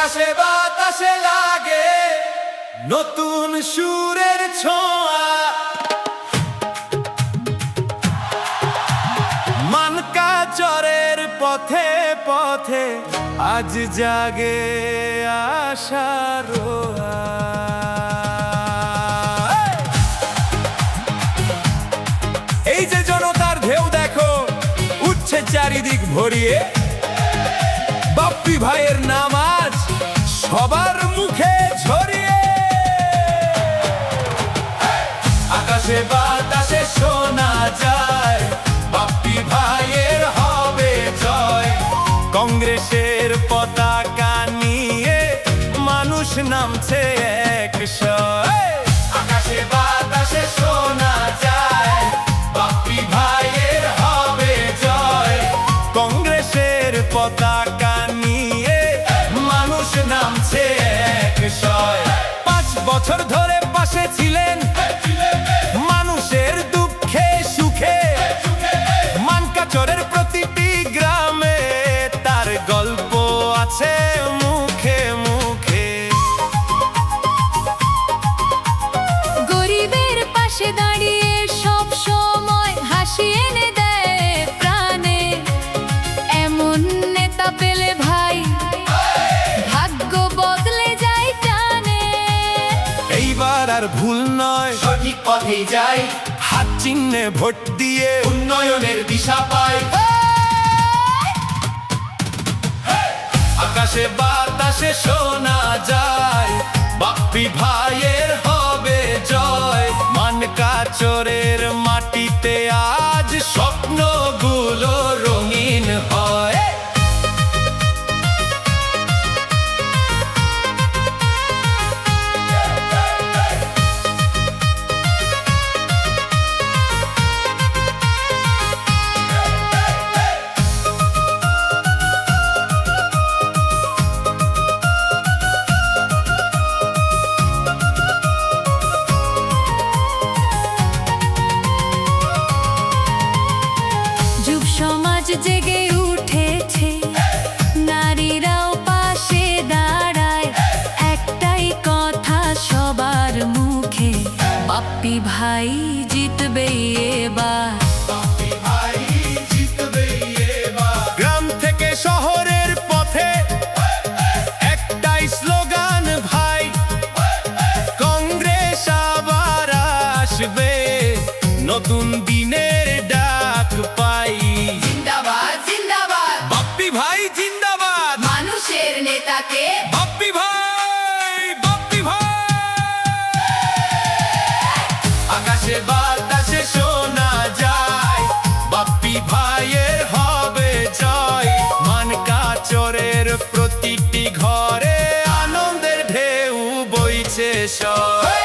আকাশে বাতাসে লাগে নতুন সুরের ছোঁয়া, মানকাচরের পথে পথে আজ জাগে আশার এই যে জনতার ঢেউ দেখো উঠছে চারিদিক ভরিয়ে, বাপ্পি ভাইয়ের নাম আজ সবার মুখে ছড়িয়ে। আকাশে বাতাসে শোনা যায় বাপ্পি ভাইয়ের হবে জয়, কংগ্রেসের পতাকা নিয়ে মানুষ নামছে একশয়। আকাশে বাতাসে শোনা যায় বাপ্পি ভাইয়ের হবে জয়, কংগ্রেসের পতাকা নিয়ে মানুষ নামছে একশয়। 5 বছর ধরে পাশে ছিলেন মানুষের দুঃখে সুখে, মানকাচরের প্রতিটি গ্রামে তার গল্প আছে মুখে মুখে। গরিবের পাশে দাঁড়িয়ে সব সময় হাসি এনে দেয় প্রাণে, এমন নেতা পেলে ভাই ভাগ্য বদলে যায় টানে। এইবার আর ভুল নয়, সঠিক পথেই যাই, হাত চিহ্নে ভোট দিয়ে উন্নয়নের দিশা পাই। আকাশে বাতাসে শোনা যায় বাপ্পি ভাইয়ের হবে জয়, মানকাচরের মাটিতে আজ স্বপ্নগুলো রঙিন হয়। যুব সমাজ জেগে উঠেছে, নারীরাও পাশে দাঁড়ায়, একটাই কথা সবার মুখে, বাপ্পি ভাই জিতবে এবার। গ্রাম থেকে শহরের পথে একটাই স্লোগান ভাই, কংগ্রেস আবার আসবে, নতুন দিনের ডাক পাই। জিন্দাবাদ জিন্দাবাদ বাপ্পি ভাই জিন্দাবাদ, মানুষের নেতাকে বাপ্পি ভাই, বাপ্পি ভাই। আকাশে বাতাসে শোনা যায় বাপ্পি ভাইয়ের হবে জয়, মানকাচরের প্রতিটি ঘরে আনন্দের ঢেউ বইছে সয়।